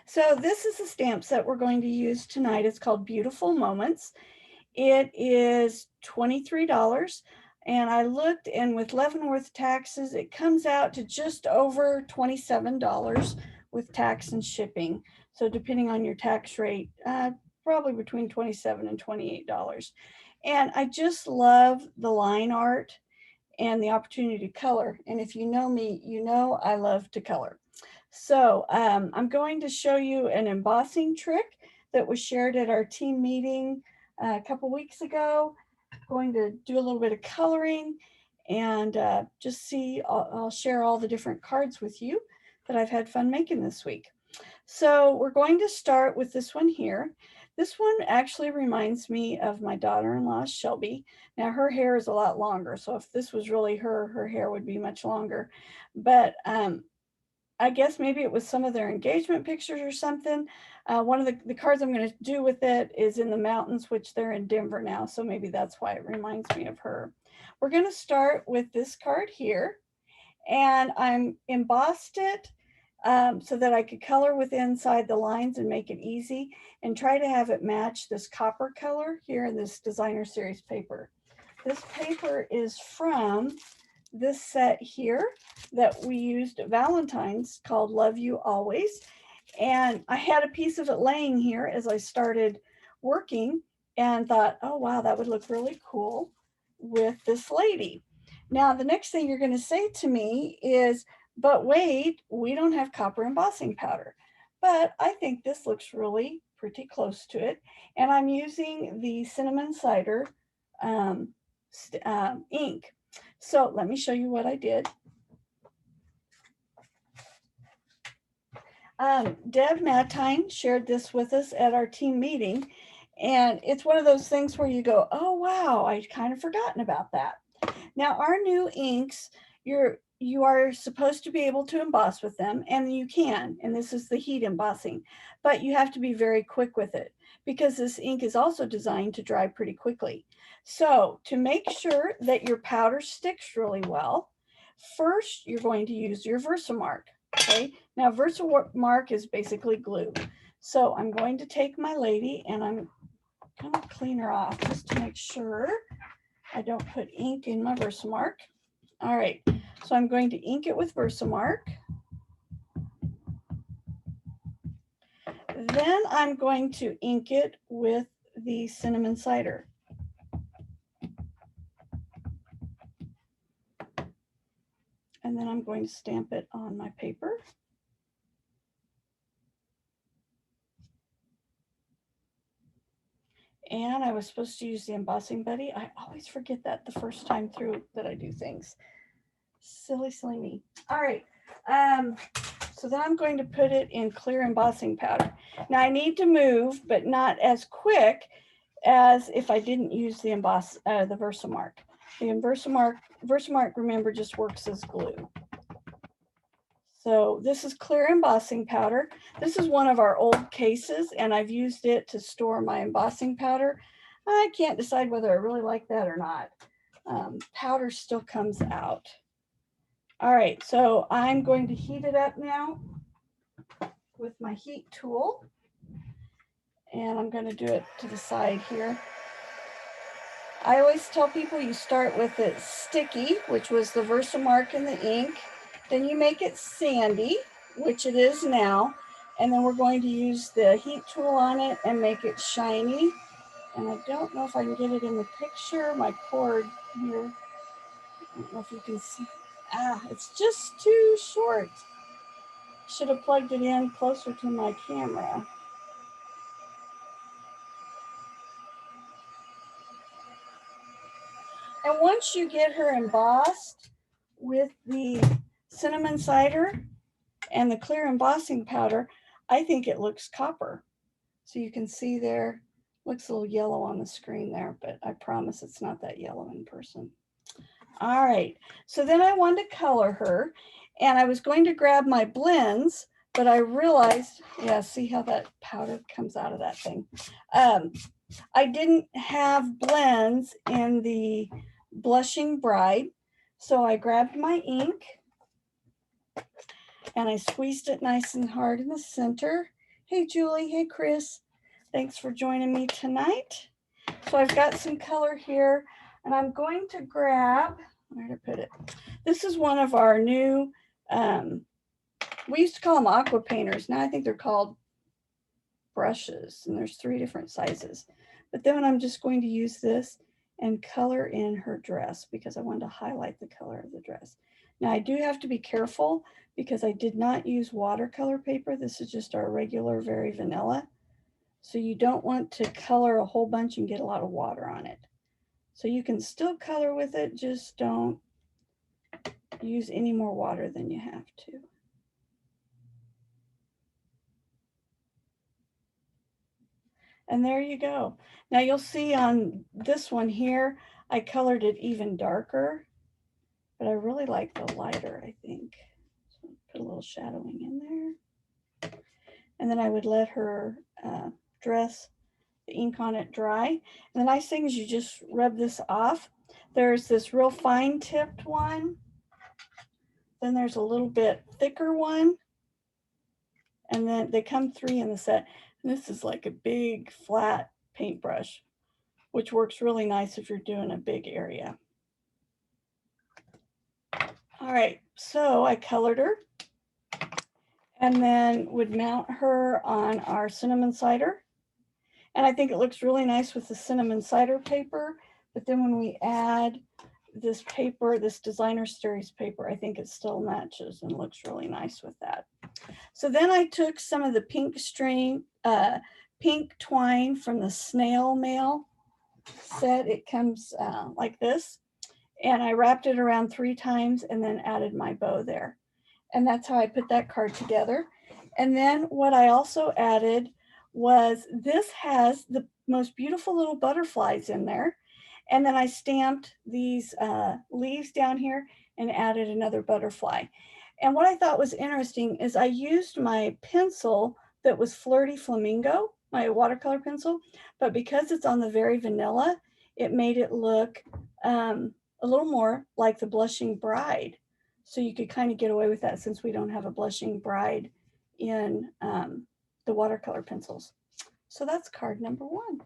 So this is the stamp set we're going to use tonight. It's called Beautiful Moments. It is $23. And I looked, and with Leavenworth taxes, it comes out to just over $27 with tax and shipping. So depending on your tax rate, probably between $27 and $28. And I just love the line art and the opportunity to color. And if you know me, you know I love to color. So I'm going to show you an embossing trick that was shared at our team meeting a couple weeks ago. Going to do a little bit of coloring and just see, I'll share all the different cards with you that I've had fun making this week. So we're going to start with this one here. This one actually reminds me of my daughter-in-law, Shelby. Now her hair is a lot longer, so if this was really her, her hair would be much longer. But I guess maybe it was some of their engagement pictures or something. One of the cards I'm going to do with it is in the mountains, which they're in Denver now. So maybe that's why it reminds me of her. We're going to start with this card here. And I'm embossed it so that I could color with inside the lines and make it easy and try to have it match this copper color here in this designer series paper. This paper is from this set here that we used at Valentine's called Love You Always. And I had a piece of it laying here as I started working and thought, oh, wow, that would look really cool with this lady. Now, the next thing you're going to say to me is, but wait, we don't have copper embossing powder. But I think this looks really pretty close to it. And I'm using the cinnamon cider ink. So let me show you what I did. Deb Matine shared this with us at our team meeting. And it's one of those things where you go, oh, wow, I'd kind of forgotten about that. Now, our new inks, you are supposed to be able to emboss with them, and you can, and this is the heat embossing, but you have to be very quick with it because this ink is also designed to dry pretty quickly. So to make sure that your powder sticks really well, first you're going to use your VersaMark. Okay, now VersaMark is basically glue. So I'm going to take my lady and I'm going to clean her off just to make sure I don't put ink in my VersaMark. All right, so I'm going to ink it with VersaMark. Then I'm going to ink it with the cinnamon cider. And then I'm going to stamp it on my paper. And I was supposed to use the embossing buddy. I always forget that the first time through that I do things. Silly, silly me. All right. So then I'm going to put it in clear embossing powder. Now I need to move, but not as quick as if I didn't use the VersaMark. The VersaMark, remember, just works as glue. So this is clear embossing powder. This is one of our old cases, and I've used it to store my embossing powder. I can't decide whether I really like that or not. Powder still comes out. All right, so I'm going to heat it up now with my heat tool. And I'm going to do it to the side here. I always tell people you start with it sticky, which was the VersaMark and the ink. Then you make it sandy, which it is now. And then we're going to use the heat tool on it and make it shiny. And I don't know if I can get it in the picture. My cord here, I don't know if you can see. It's just too short. Should have plugged it in closer to my camera. And once you get her embossed with the cinnamon cider and the clear embossing powder, I think it looks copper. So you can see there, looks a little yellow on the screen there, but I promise it's not that yellow in person. All right, so then I wanted to color her, and I was going to grab my blends, but I realized, yeah, see how that powder comes out of that thing. I didn't have blends in the Blushing Bride, so I grabbed my ink and I squeezed it nice and hard in the center, Hey, Julie. Hey, Chris. Thanks for joining me tonight. So I've got some color here, and I'm going to grab, where to put it? This is one of our new, we used to call them aqua painters. Now I think they're called brushes, and there's 3 different sizes. But then I'm just going to use this and color in her dress because I wanted to highlight the color of the dress. Now I do have to be careful because I did not use watercolor paper. This is just our regular, very vanilla. So you don't want to color a whole bunch and get a lot of water on it. So you can still color with it, just don't use any more water than you have to. And there you go. Now you'll see on this one here, I colored it even darker, but I really like the lighter, I think. So put a little shadowing in there. And then I would let her dress, the ink on it, dry. And the nice thing is you just rub this off. There's this real fine tipped one. Then there's a little bit thicker one. And then they come 3 in the set. And this is like a big flat paintbrush, which works really nice if you're doing a big area. All right, so I colored her and then would mount her on our cinnamon cider. And I think it looks really nice with the cinnamon cider paper. But then when we add this paper, this designer series paper, I think it still matches and looks really nice with that. So then I took some of the pink pink twine from the snail mail set. It comes like this. And I wrapped it around 3 times and then added my bow there. And that's how I put that card together. And then what I also added was this has the most beautiful little butterflies in there. And then I stamped these leaves down here and added another butterfly. And what I thought was interesting is I used my pencil that was Flirty Flamingo, my watercolor pencil, but because it's on the very vanilla, it made it look a little more like the Blushing Bride. So you could kind of get away with that since we don't have a Blushing Bride in the watercolor pencils. So that's card number 1.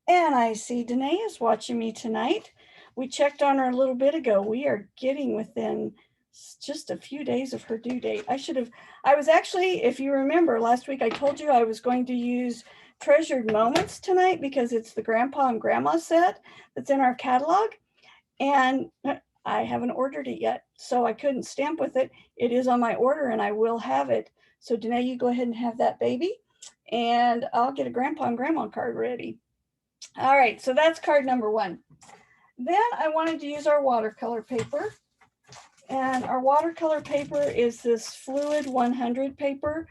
And I see Danae is watching me tonight. We checked on her a little bit ago. We are getting within just a few days of her due date. I was actually, if you remember last week, I told you I was going to use Treasured Moments tonight because it's the grandpa and grandma set that's in our catalog. And I haven't ordered it yet, so I couldn't stamp with it. It is on my order and I will have it. So Danae, you go ahead and have that baby and I'll get a grandpa and grandma card ready. All right, so that's card number 1. Then I wanted to use our watercolor paper. And our watercolor paper is this Fluid 100 paper.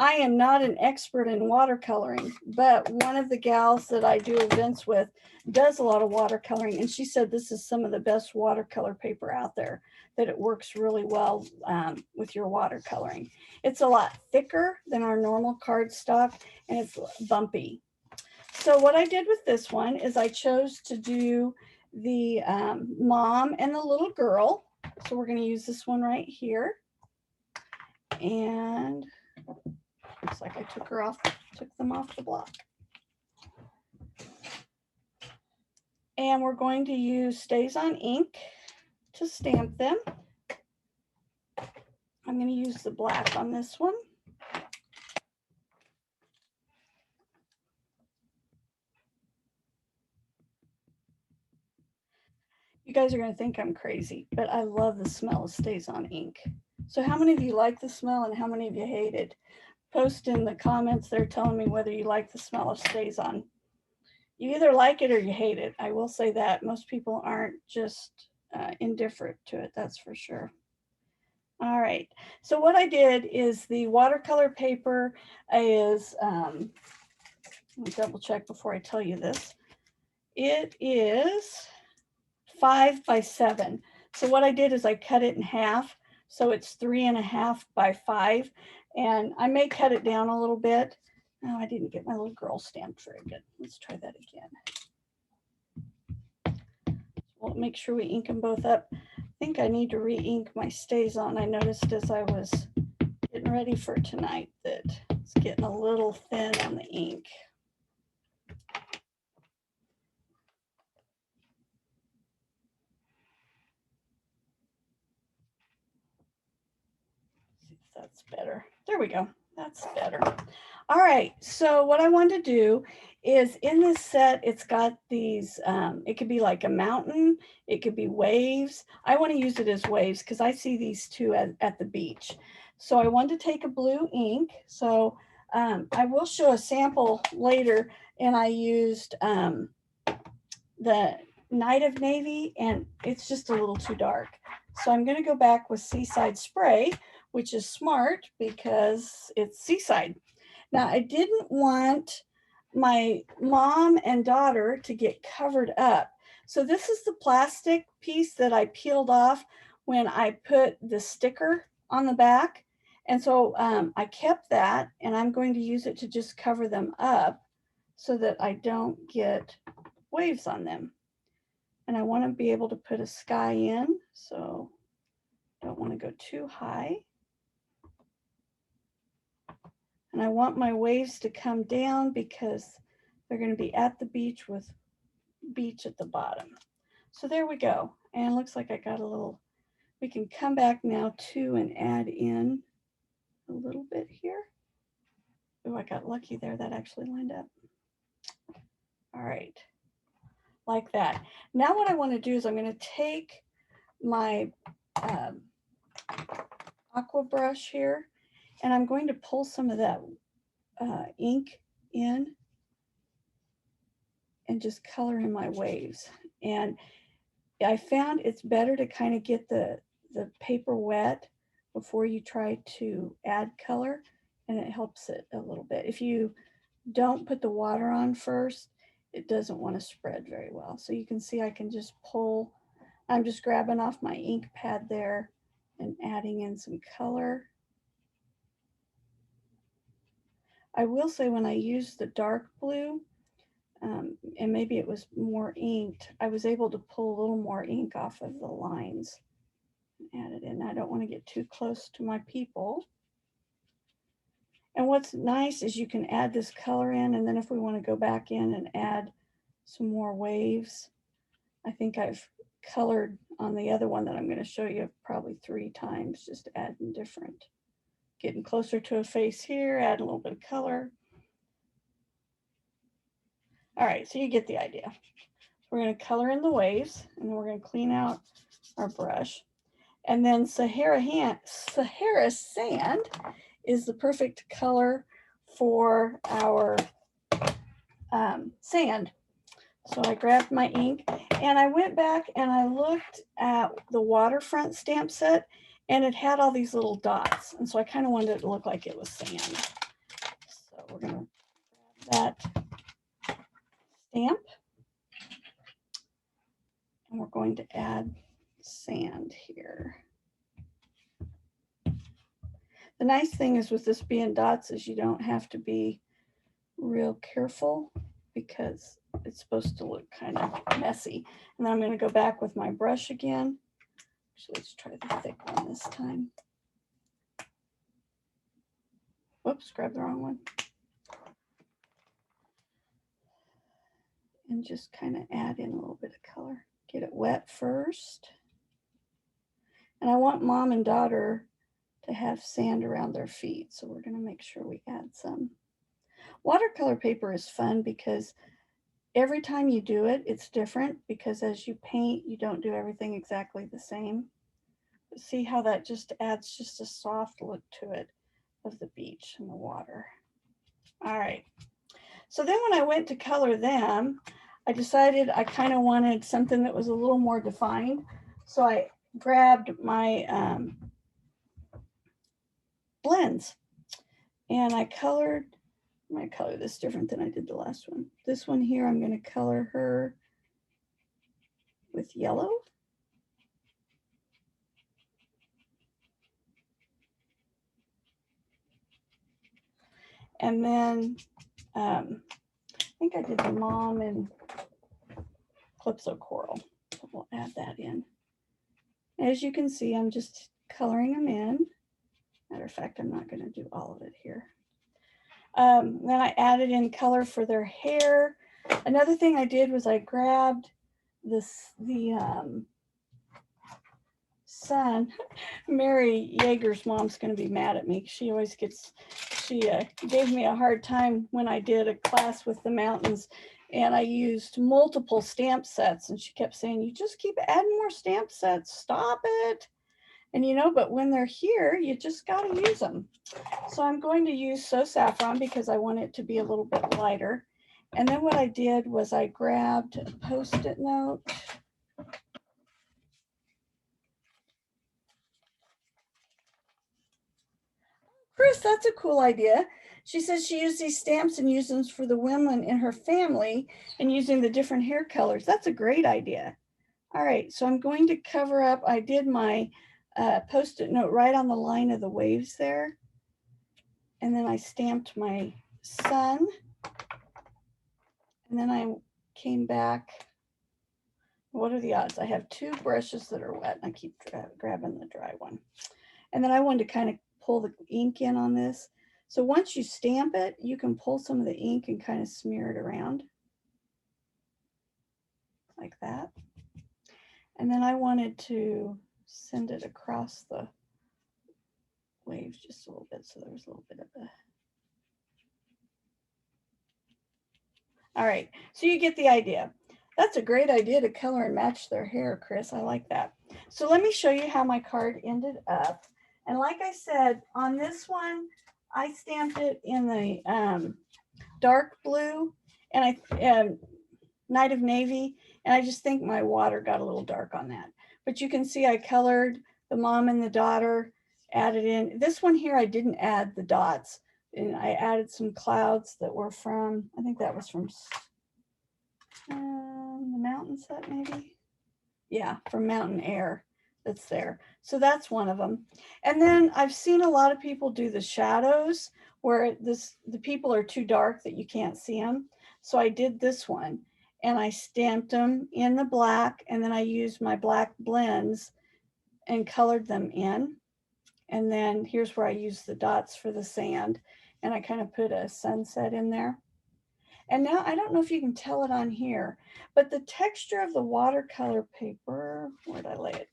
I am not an expert in watercoloring, but one of the gals that I do events with does a lot of watercoloring, and she said this is some of the best watercolor paper out there, that it works really well with your watercoloring. It's a lot thicker than our normal cardstock, and it's bumpy. So what I did with this one is I chose to do the mom and the little girl. So we're going to use this one right here. And looks like I took them off the block. And we're going to use StazOn ink to stamp them. I'm going to use the black on this one. You guys are going to think I'm crazy, but I love the smell of StazOn ink. So how many of you like the smell and how many of you hate it? Post in the comments there telling me whether you like the smell of StazOn. You either like it or you hate it. I will say that. Most people aren't just indifferent to it, that's for sure. All right, so what I did is the watercolor paper is, let me double check before I tell you this. It is 5 by 7. So what I did is I cut it in half. So it's 3.5 by 5. And I may cut it down a little bit. Oh, I didn't get my little girl stamped very good. Let's try that again. We'll make sure we ink them both up. I think I need to re-ink my StazOn. I noticed as I was getting ready for tonight that it's getting a little thin on the ink. See if that's better. There we go. That's better. All right, so what I want to do is in this set, it's got these, it could be like a mountain, it could be waves. I want to use it as waves because I see these two at the beach. So I want to take a blue ink. So I will show a sample later, and I used the Night of Navy, and it's just a little too dark. So I'm going to go back with Seaside Spray, which is smart because it's seaside. Now, I didn't want my mom and daughter to get covered up. So this is the plastic piece that I peeled off when I put the sticker on the back. And so I kept that, and I'm going to use it to just cover them up so that I don't get waves on them. And I want to be able to put a sky in, so don't want to go too high. And I want my waves to come down because they're going to be at the beach with beach at the bottom. So there we go. And it looks like I got a little, we can come back now too and add in a little bit here. Oh, I got lucky there. That actually lined up. All right, like that. Now what I want to do is I'm going to take my aqua brush here, and I'm going to pull some of that ink in and just color in my waves. And I found it's better to kind of get the paper wet before you try to add color, and it helps it a little bit. If you don't put the water on first, it doesn't want to spread very well. So you can see I can just pull, I'm just grabbing off my ink pad there and adding in some color. I will say when I used the dark blue, and maybe it was more inked, I was able to pull a little more ink off of the lines and add it in. I don't want to get too close to my people. And what's nice is you can add this color in, and then if we want to go back in and add some more waves, I think I've colored on the other one that I'm going to show you probably 3 times, just adding different, getting closer to a face here, add a little bit of color. All right, so you get the idea. We're going to color in the waves, and then we're going to clean out our brush. And then Sahara sand is the perfect color for our sand. So I grabbed my ink, and I went back and I looked at the waterfront stamp set, and it had all these little dots. And so I kind of wanted it to look like it was sand. So we're going to grab that stamp, and we're going to add sand here. The nice thing is with this being dots is you don't have to be real careful because it's supposed to look kind of messy. And then I'm going to go back with my brush again. Actually, let's try the thick one this time. Whoops, grabbed the wrong one. And just kind of add in a little bit of color. Get it wet first. And I want mom and daughter to have sand around their feet, so we're going to make sure we add some. Watercolor paper is fun because every time you do it, it's different, because as you paint, you don't do everything exactly the same. But see how that just adds just a soft look to it of the beach and the water. All right. So then when I went to color them, I decided I kind of wanted something that was a little more defined. So I grabbed my blends, and I colored, I'm going to color this different than I did the last one. This one here, I'm going to color her with yellow. And then I think I did the mom and Calypso Coral. So we'll add that in. As you can see, I'm just coloring them in. Matter of fact, I'm not going to do all of it here. Then I added in color for their hair. Another thing I did was I grabbed the sun. Mary Yeager's mom's going to be mad at me. She always gets, she gave me a hard time when I did a class with the mountains and I used multiple stamp sets and she kept saying, you just keep adding more stamp sets, stop it. And you know, but when they're here, you just got to use them. So I'm going to use So Saffron because I want it to be a little bit lighter. And then what I did was I grabbed a Post-it note. Chris, that's a cool idea. She says she used these stamps and used them for the women in her family and using the different hair colors. That's a great idea. All right, so I'm going to cover up. I did my Post-it note right on the line of the waves there. And then I stamped my sun. And then I came back. What are the odds? I have two brushes that are wet and I keep grabbing the dry one. And then I wanted to kind of pull the ink in on this. So once you stamp it, you can pull some of the ink and kind of smear it around like that. And then I wanted to send it across the waves just a little bit. So there was a little bit of a. All right, so you get the idea. That's a great idea to color and match their hair, Chris. I like that. So let me show you how my card ended up. And like I said, on this one, I stamped it in the dark blue and Night of Navy. And I just think my water got a little dark on that. But you can see I colored the mom and the daughter, added in. This one here, I didn't add the dots. And I added some clouds that were from, I think that was from the mountain set maybe. Yeah, from Mountain Air that's there. So that's one of them. And then I've seen a lot of people do the shadows where the people are too dark that you can't see them. So I did this one and I stamped them in the black and then I used my black blends and colored them in. And then here's where I use the dots for the sand. And I kind of put a sunset in there. And now I don't know if you can tell it on here, but the texture of the watercolor paper, where did I lay it,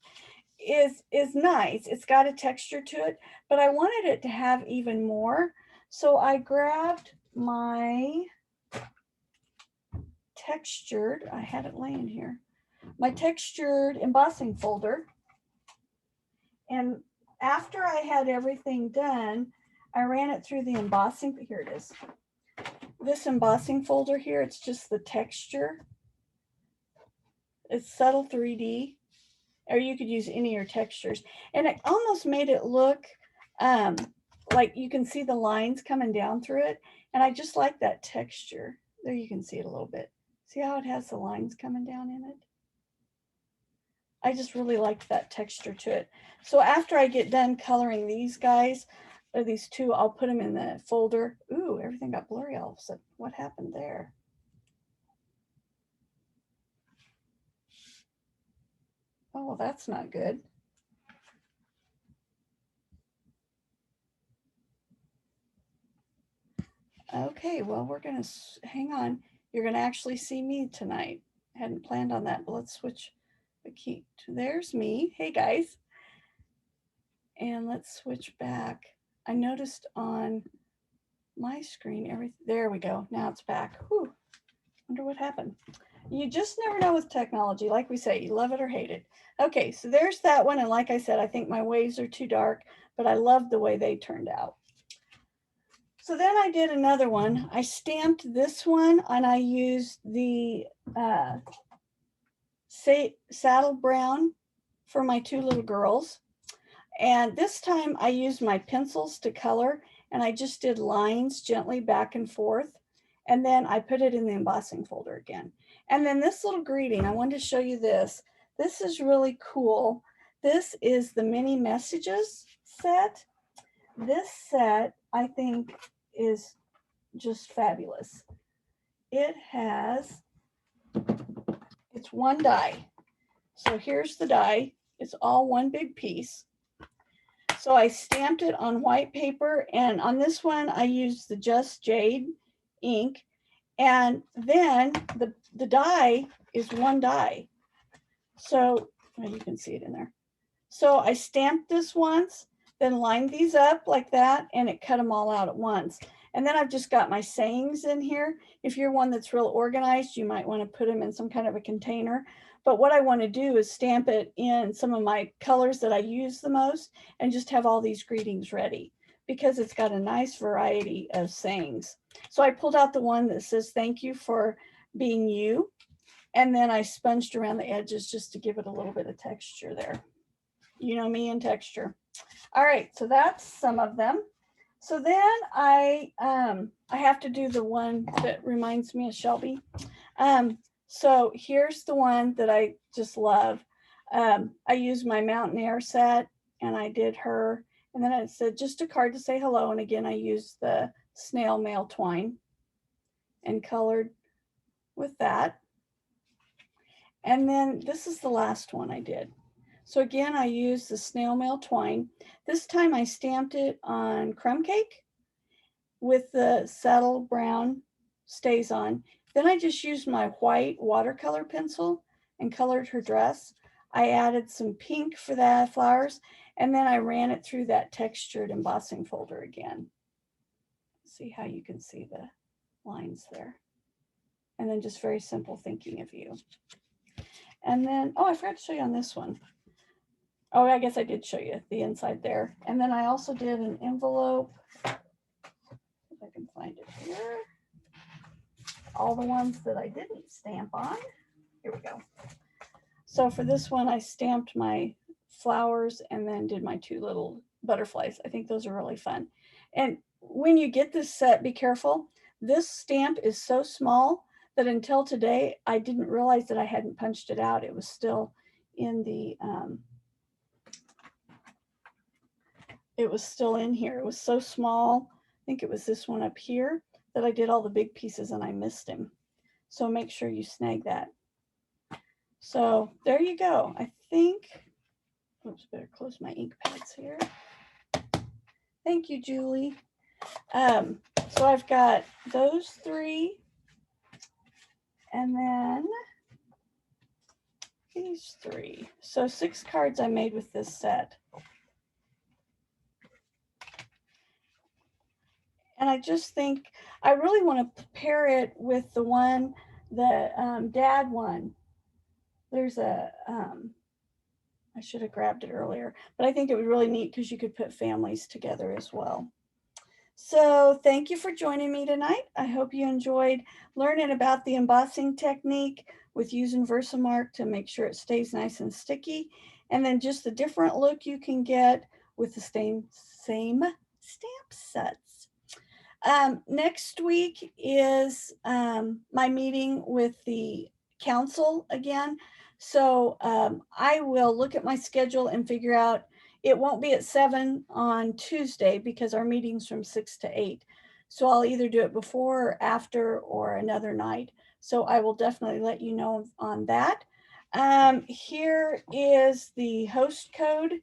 is nice. It's got a texture to it, but I wanted it to have even more. So I grabbed my textured, I had it laying here, my textured embossing folder. And after I had everything done, I ran it through the embossing, here it is. This embossing folder here, it's just the texture. It's subtle 3D, or you could use any of your textures. And it almost made it look like you can see the lines coming down through it. And I just like that texture. There you can see it a little bit. See how it has the lines coming down in it? I just really liked that texture to it. So after I get done coloring these guys, or these two, I'll put them in the folder. Ooh, everything got blurry all of a sudden. What happened there? Oh, well, that's not good. Okay, well, we're going to hang on. You're going to actually see me tonight. I hadn't planned on that, but let's switch the key. There's me. Hey, guys. And let's switch back. I noticed on my screen, everything, there we go. Now it's back. Whew. Wonder what happened. You just never know with technology. Like we say, you love it or hate it. Okay, so there's that one. And like I said, I think my waves are too dark, but I love the way they turned out. So then I did another one. I stamped this one and I used the saddle brown for my two little girls. And this time I used my pencils to color and I just did lines gently back and forth. And then I put it in the embossing folder again. And then this little greeting, I wanted to show you this. This is really cool. This is the mini messages set. This set, I think, is just fabulous. It has, it's one die. So here's the die. It's all one big piece. So I stamped it on white paper, and on this one I used the Just Jade ink, and then the die is one die. So well, you can see it in there. So I stamped this once, then lined these up like that, and it cut them all out at once. And then I've just got my sayings in here. If you're one that's real organized, you might want to put them in some kind of a container. But what I want to do is stamp it in some of my colors that I use the most and just have all these greetings ready because it's got a nice variety of sayings. So I pulled out the one that says, "Thank you for being you." And then I sponged around the edges just to give it a little bit of texture there. You know me and texture. All right, so that's some of them. So then I have to do the one that reminds me of Shelby. So here's the one that I just love. I used my Mountain Air set and I did her. And then I said just a card to say hello. And again, I used the snail mail twine and colored with that. And then this is the last one I did. So again, I used the snail mail twine. This time I stamped it on crumb cake with the saddle brown stays on. Then I just used my white watercolor pencil and colored her dress. I added some pink for the flowers, and then I ran it through that textured embossing folder again. See how you can see the lines there. And then just very simple thinking of you. And then, oh, I forgot to show you on this one. Oh, I guess I did show you the inside there. And then I also did an envelope. If I can find it here. All the ones that I didn't stamp on. Here we go. So for this one, I stamped my flowers and then did my two little butterflies. I think those are really fun. And when you get this set, be careful. This stamp is so small that until today, I didn't realize that I hadn't punched it out. It was still in the, it was still in here. It was so small. I think it was this one up here that I did all the big pieces and I missed him. So make sure you snag that. So there you go. I think, oops, better close my ink pads here. Thank you, Julie. So I've got those three. And then these three. So 6 cards I made with this set. And I just think I really want to pair it with the one, the dad one. There's a, I should have grabbed it earlier, but I think it would be really neat because you could put families together as well. So thank you for joining me tonight. I hope you enjoyed learning about the embossing technique with using VersaMark to make sure it stays nice and sticky. And then just the different look you can get with the same stamp sets. Next week is my meeting with the council again. So I will look at my schedule and figure out. It won't be at 7 on Tuesday because our meeting's from 6 to 8. So I'll either do it before or after or another night. So I will definitely let you know on that. Here is the host code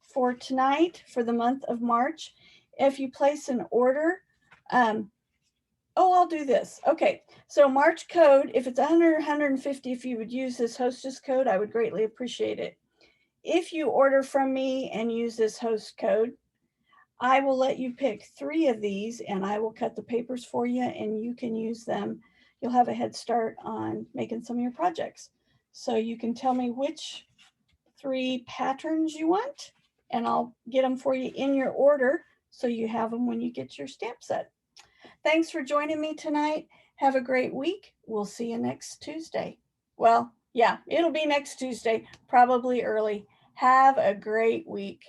for tonight for the month of March. If you place an order, I'll do this. Okay, so March code, if it's 100 or 150, if you would use this hostess code, I would greatly appreciate it. If you order from me and use this host code, I will let you pick 3 of these and I will cut the papers for you and you can use them. You'll have a head start on making some of your projects. So you can tell me which 3 patterns you want and I'll get them for you in your order so you have them when you get your stamp set. Thanks for joining me tonight. Have a great week. We'll see you next Tuesday. Well, yeah, it'll be next Tuesday, probably early. Have a great week.